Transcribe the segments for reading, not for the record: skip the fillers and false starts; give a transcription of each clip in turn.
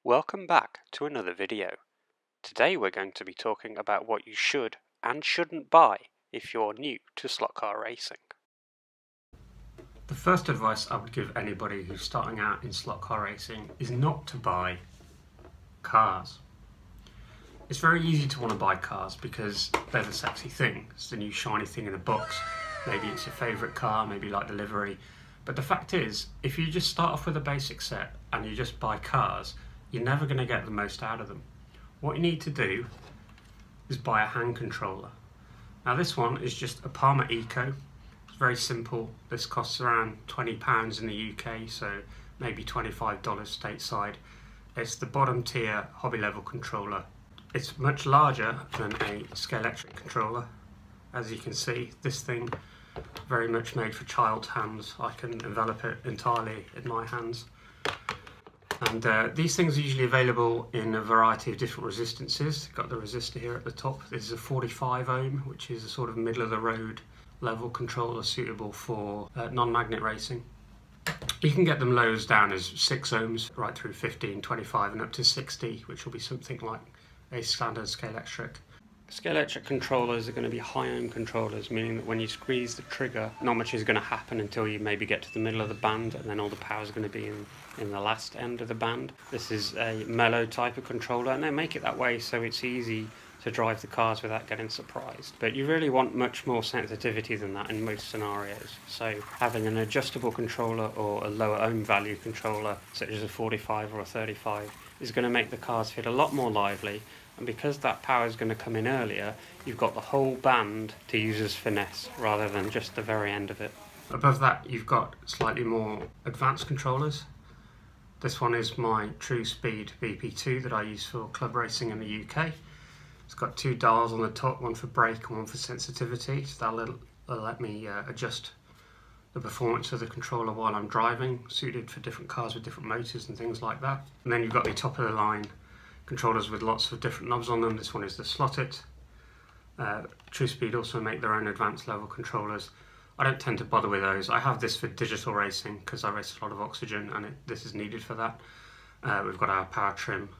Welcome back to another video. Today we're going to be talking about what you should and shouldn't buy if you're new to slot car racing. The first advice I would give anybody who's starting out in slot car racing is not to buy cars. It's very easy to want to buy cars because they're the sexy thing. It's the new shiny thing in the box. Maybe it's your favourite car, maybe you like the livery. But the fact is, if you just start off with a basic set and you just buy cars, you're never going to get the most out of them. What you need to do is buy a hand controller. Now this one is just a Palmer Eco. It's very simple. This costs around £20 in the UK, so maybe $25 stateside. It's the bottom tier hobby level controller. It's much larger than a Scalextric controller. As you can see, this thing very much made for child's hands. I can envelop it entirely in my hands. And these things are usually available in a variety of different resistances. Got the resistor here at the top. This is a 45 ohm, which is a sort of middle of the road level controller suitable for non-magnet racing. You can get them low as down as 6 ohms, right through 15, 25 and up to 60, which will be something like a standard Scalextric. Scalextric controllers are going to be high ohm controllers, meaning that when you squeeze the trigger, not much is going to happen until you maybe get to the middle of the band, and then all the power is going to be in the last end of the band. This is a mellow type of controller, and they make it that way so it's easy to drive the cars without getting surprised. But you really want much more sensitivity than that in most scenarios. So having an adjustable controller or a lower ohm value controller, such as a 45 or a 35, is going to make the cars feel a lot more lively. And because that power is going to come in earlier, you've got the whole band to use as finesse rather than just the very end of it. Above that, you've got slightly more advanced controllers. This one is my True Speed BP2 that I use for club racing in the UK. It's got 2 dials on the top, one for brake and one for sensitivity, so that'll let me adjust the performance of the controller while I'm driving, suited for different cars with different motors and things like that. And then you've got the top of the line controllers with lots of different knobs on them. This one is the Slot It. True Speed also make their own advanced level controllers. I don't tend to bother with those. I have this for digital racing because I race a lot of oxygen and this is needed for that. We've got our power trim,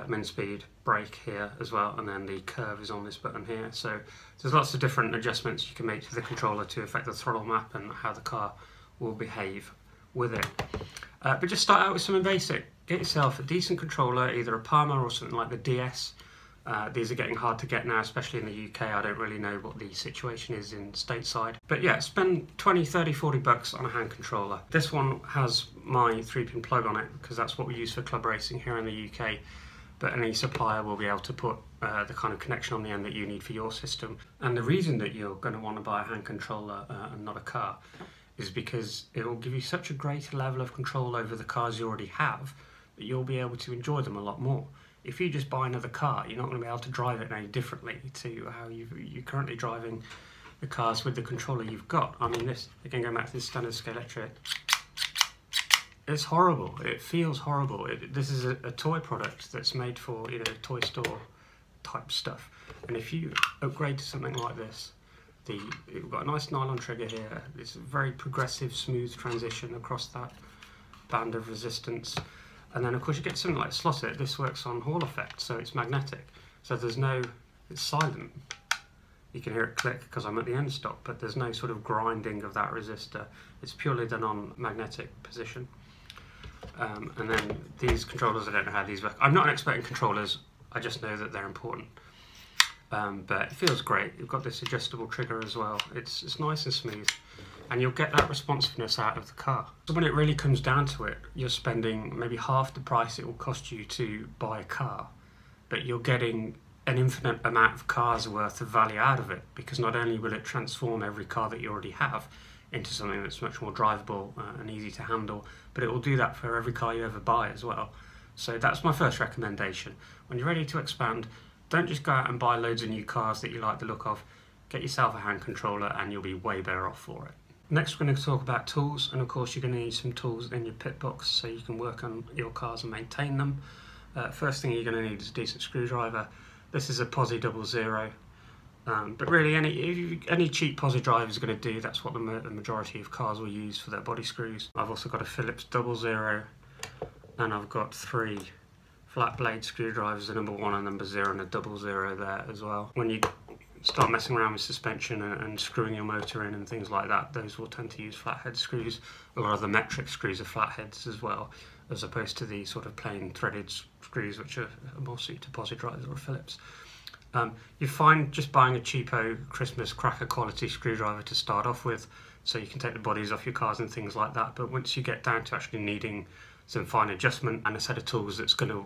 min speed, brake here as well, and then the curve is on this button here. So there's lots of different adjustments you can make to the controller to affect the throttle map and how the car will behave with it. But just start out with something basic. Get yourself a decent controller, either a Palmer or something like the DS. These are getting hard to get now, especially in the UK. I don't really know what the situation is in stateside. But yeah, spend 20, 30, 40 bucks on a hand controller. This one has my 3-pin plug on it because that's what we use for club racing here in the UK. But any supplier will be able to put the kind of connection on the end that you need for your system. And the reason that you're going to want to buy a hand controller and not a car is because it will give you such a greater level of control over the cars you already have that you'll be able to enjoy them a lot more. If you just buy another car, you're not going to be able to drive it any differently to how you're currently driving the cars with the controller you've got. I mean, this, again, going back to this standard Scalextric, it's horrible. It feels horrible. This is a toy product that's made for, you know, toy store type stuff. And if you upgrade to something like this, you've got a nice nylon trigger here. It's a very progressive, smooth transition across that band of resistance. And then of course you get something like Slot It. This works on Hall effect, so it's magnetic. So it's silent. You can hear it click because I'm at the end stop, but there's no sort of grinding of that resistor. It's purely done on magnetic position. And then these controllers, I don't know how these work. I'm not an expert in controllers, I just know that they're important. But it feels great. You've got this adjustable trigger as well. It's nice and smooth. And you'll get that responsiveness out of the car. So when it really comes down to it, you're spending maybe half the price it will cost you to buy a car, but you're getting an infinite amount of cars worth of value out of it, because not only will it transform every car that you already have into something that's much more drivable and easy to handle, but it will do that for every car you ever buy as well. So that's my first recommendation. When you're ready to expand, don't just go out and buy loads of new cars that you like the look of. Get yourself a hand controller and you'll be way better off for it. Next we're going to talk about tools, and of course you're going to need some tools in your pit box so you can work on your cars and maintain them. First thing you're going to need is a decent screwdriver. This is a Posi 00, but really any cheap Posi driver is going to do. That's what the majority of cars will use for their body screws. I've also got a Phillips 00, and I've got 3 flat blade screwdrivers, a number 1 and number 0 and a double 0 there as well. When you start messing around with suspension and screwing your motor in and things like that, those will tend to use flathead screws. A lot of the metric screws are flatheads as well, as opposed to the sort of plain threaded screws which are more suited to positrizers or Phillips. You find just buying a cheapo Christmas cracker quality screwdriver to start off with, so you can take the bodies off your cars and things like that, but once you get down to actually needing some fine adjustment and a set of tools that's going to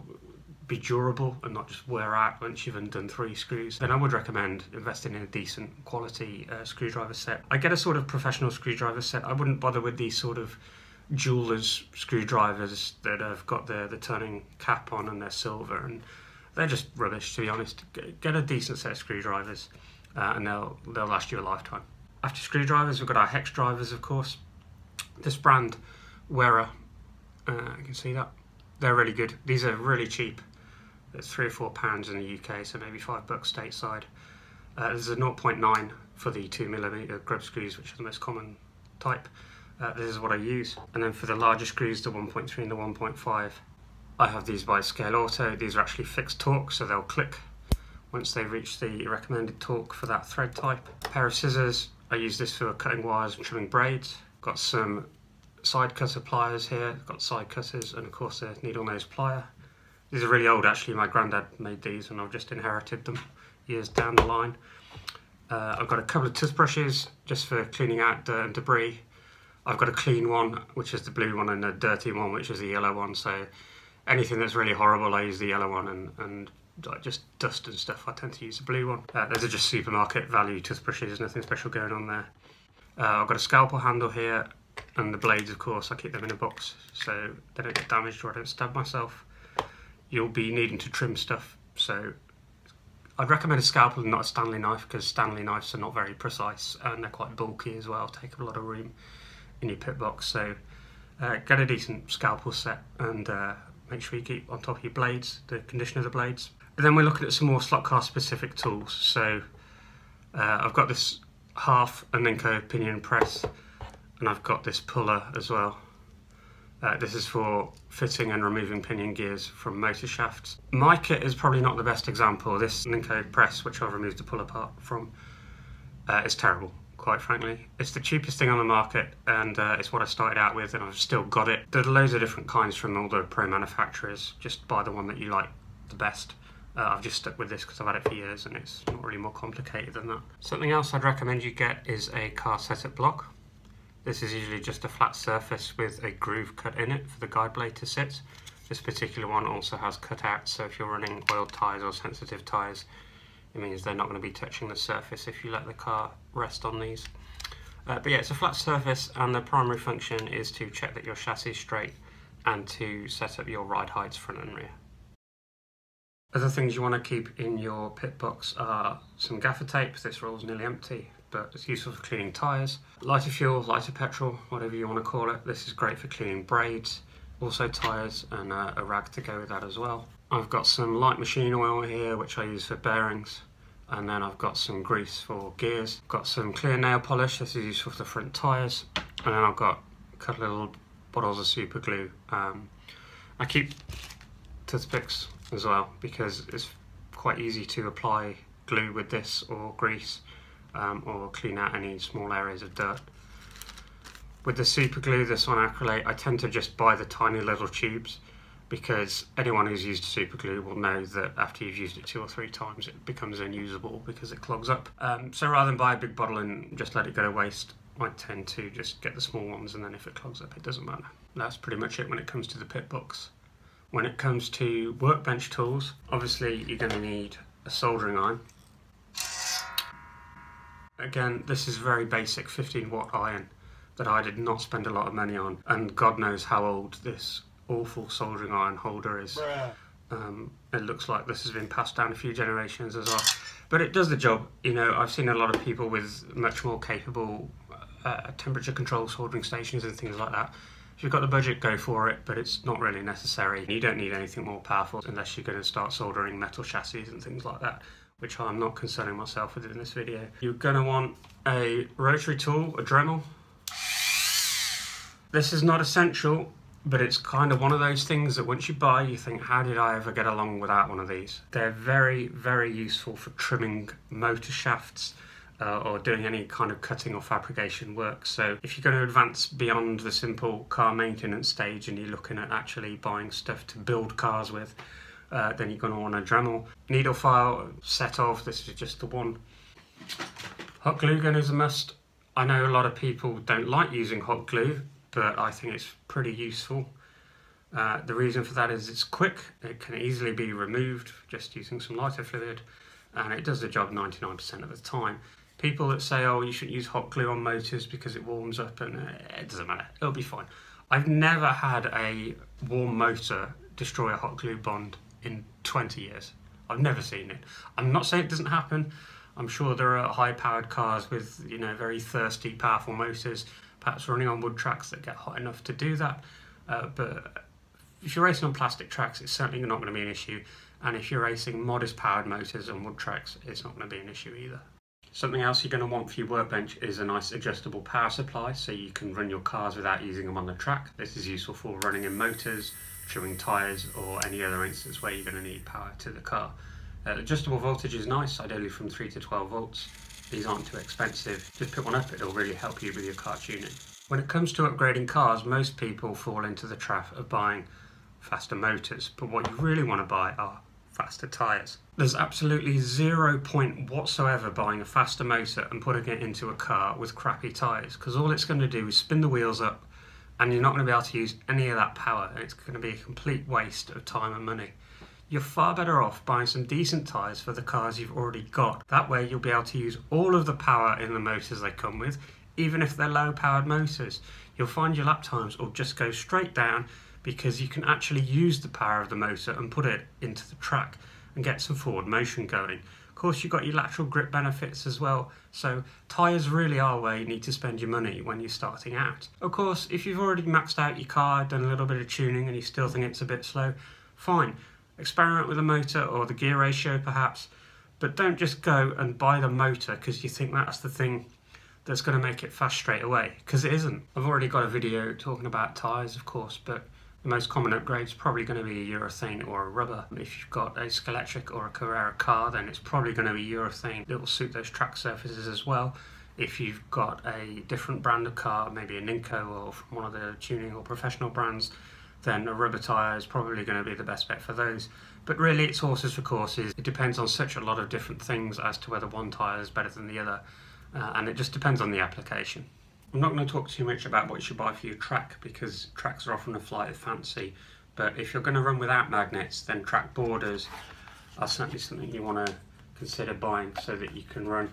be durable and not just wear out once you've undone 3 screws, then I would recommend investing in a decent quality screwdriver set. I get a sort of professional screwdriver set. I wouldn't bother with these sort of jeweller's screwdrivers that have got the turning cap on and they're silver, and they're just rubbish, to be honest. Get a decent set of screwdrivers and they'll last you a lifetime. After screwdrivers, we've got our hex drivers, of course. This brand, Wera, you can see that. They're really good. These are really cheap. It's £3 or £4 in the UK, so maybe $5 stateside. There's a 0.9 for the 2mm grub screws, which are the most common type. This is what I use. And then for the larger screws, the 1.3 and the 1.5, I have these by Scale Auto. These are actually fixed torque, so they'll click once they reach the recommended torque for that thread type. A pair of scissors. I use this for cutting wires and trimming braids. Got some side cutter pliers here. Got side cutters and of course a needle nose plier. These are really old actually. My granddad made these and I've just inherited them years down the line. I've got a couple of toothbrushes just for cleaning out dirt and debris. I've got a clean one, which is the blue one, and a dirty one, which is the yellow one. So anything that's really horrible, I use the yellow one, and like just dust and stuff, I tend to use the blue one. Those are just supermarket value toothbrushes, nothing special going on there. I've got a scalpel handle here, and the blades, of course, I keep them in a box so they don't get damaged or I don't stab myself. You'll be needing to trim stuff, so I'd recommend a scalpel and not a Stanley knife, because Stanley knives are not very precise and they're quite bulky as well, take up a lot of room in your pit box. So get a decent scalpel set and make sure you keep on top of your blades, the condition of the blades. And then we're looking at some more slot car specific tools. So I've got this half Ninco pinion press, and I've got this puller as well. This is for fitting and removing pinion gears from motor shafts. My kit is probably not the best example. This Ninco press, which I've removed the puller part from, is terrible, quite frankly. It's the cheapest thing on the market, and it's what I started out with, and I've still got it. There's loads of different kinds from all the pro manufacturers. Just buy the one that you like the best. I've just stuck with this because I've had it for years and it's not really more complicated than that. Something else I'd recommend you get is a car setup block. This is usually just a flat surface with a groove cut in it for the guide blade to sit. This particular one also has cutouts, so if you're running oiled tyres or sensitive tyres, it means they're not going to be touching the surface if you let the car rest on these. But yeah, it's a flat surface, and the primary function is to check that your chassis is straight and to set up your ride heights front and rear. Other things you want to keep in your pit box are some gaffer tape. This roll's nearly empty, but it's useful for cleaning tyres. Lighter fuel, lighter petrol, whatever you want to call it. This is great for cleaning braids, also tyres, and a rag to go with that as well. I've got some light machine oil here, which I use for bearings, and then I've got some grease for gears. Got some clear nail polish. This is useful for the front tyres, and then I've got a couple of little bottles of super glue. I keep toothpicks as well, because it's quite easy to apply glue with this or grease, or clean out any small areas of dirt. With the super glue, this one acrylate, I tend to just buy the tiny little tubes, because anyone who's used super glue will know that after you've used it 2 or 3 times it becomes unusable because it clogs up. So rather than buy a big bottle and just let it go to waste, I tend to just get the small ones, and then if it clogs up it doesn't matter. That's pretty much it when it comes to the pit box. When it comes to workbench tools, obviously you're going to need a soldering iron. Again, this is very basic 15-watt iron that I did not spend a lot of money on, and God knows how old this awful soldering iron holder is. It looks like this has been passed down a few generations as well, but it does the job. You know, I've seen a lot of people with much more capable temperature control soldering stations and things like that. If you've got the budget, go for it, but it's not really necessary. You don't need anything more powerful unless you're going to start soldering metal chassis and things like that, which I'm not concerning myself with in this video. You're going to want a rotary tool, a Dremel. This is not essential. But it's kind of one of those things that once you buy, you think, how did I ever get along without one of these? They're very, very useful for trimming motor shafts or doing any kind of cutting or fabrication work. So if you're going to advance beyond the simple car maintenance stage and you're looking at actually buying stuff to build cars with, then you're going to want a Dremel. Needle file set off, this is just the one. Hot glue gun is a must. I know a lot of people don't like using hot glue, but I think it's pretty useful. The reason for that is it's quick, it can easily be removed just using some lighter fluid, and it does the job 99% of the time. People that say, oh, you shouldn't use hot glue on motors because it warms up, and it doesn't matter, it'll be fine. I've never had a warm motor destroy a hot glue bond in 20 years. I've never seen it. I'm not saying it doesn't happen. I'm sure there are high-powered cars with, you know, very thirsty, powerful motors, perhaps running on wood tracks that get hot enough to do that. But if you're racing on plastic tracks, it's certainly not going to be an issue. And if you're racing modest-powered motors on wood tracks, it's not going to be an issue either. Something else you're going to want for your workbench is a nice adjustable power supply, so you can run your cars without using them on the track. This is useful for running in motors, trimming tyres, or any other instance where you're going to need power to the car. Adjustable voltage is nice, ideally from 3 to 12 volts. These aren't too expensive. Just pick one up, it'll really help you with your car tuning. When it comes to upgrading cars, most people fall into the trap of buying faster motors, but what you really want to buy are faster tyres. There's absolutely 0 point whatsoever buying a faster motor and putting it into a car with crappy tyres, because all it's going to do is spin the wheels up and you're not going to be able to use any of that power, and it's going to be a complete waste of time and money. You're far better off buying some decent tyres for the cars you've already got. That way you'll be able to use all of the power in the motors they come with, even if they're low powered motors. You'll find your lap times will just go straight down because you can actually use the power of the motor and put it into the track and get some forward motion going. Of course, you've got your lateral grip benefits as well, so tyres really are where you need to spend your money when you're starting out. Of course, if you've already maxed out your car, done a little bit of tuning and you still think it's a bit slow, fine. Experiment with the motor or the gear ratio perhaps, but don't just go and buy the motor because you think that's the thing that's going to make it fast straight away, because it isn't. I've already got a video talking about tyres, of course, but the most common upgrade is probably going to be a urethane or a rubber. If you've got a Scalextric or a Carrera car, then it's probably going to be urethane. It will suit those track surfaces as well. If you've got a different brand of car, maybe a Ninco or from one of the tuning or professional brands, then a rubber tyre is probably going to be the best bet for those. But really it's horses for courses. It depends on such a lot of different things as to whether one tyre is better than the other, and it just depends on the application. I'm not going to talk too much about what you should buy for your track because tracks are often a flight of fancy, but if you're going to run without magnets, then track borders are certainly something you want to consider buying so that you can run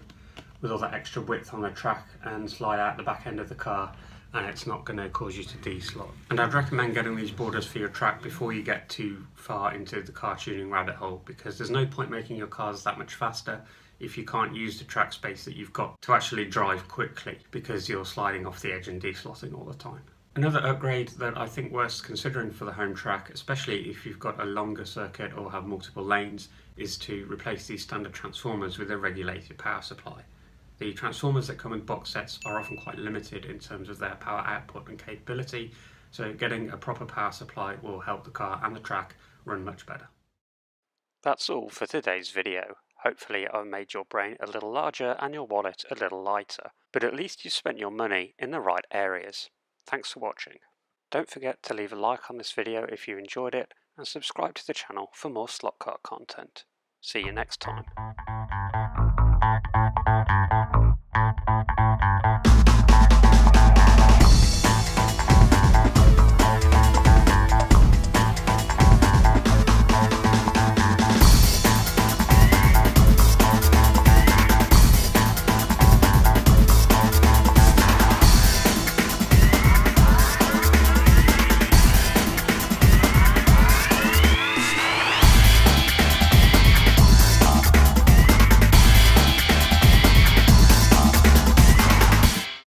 with all that extra width on the track and slide out the back end of the car, and it's not going to cause you to de-slot. And I'd recommend getting these borders for your track before you get too far into the car tuning rabbit hole, because there's no point making your cars that much faster if you can't use the track space that you've got to actually drive quickly because you're sliding off the edge and de-slotting all the time. Another upgrade that I think worth considering for the home track, especially if you've got a longer circuit or have multiple lanes, is to replace these standard transformers with a regulated power supply. The transformers that come in box sets are often quite limited in terms of their power output and capability, so getting a proper power supply will help the car and the track run much better. That's all for today's video. Hopefully I've made your brain a little larger and your wallet a little lighter, but at least you spent your money in the right areas. Thanks for watching. Don't forget to leave a like on this video if you enjoyed it, and subscribe to the channel for more slot car content. See you next time.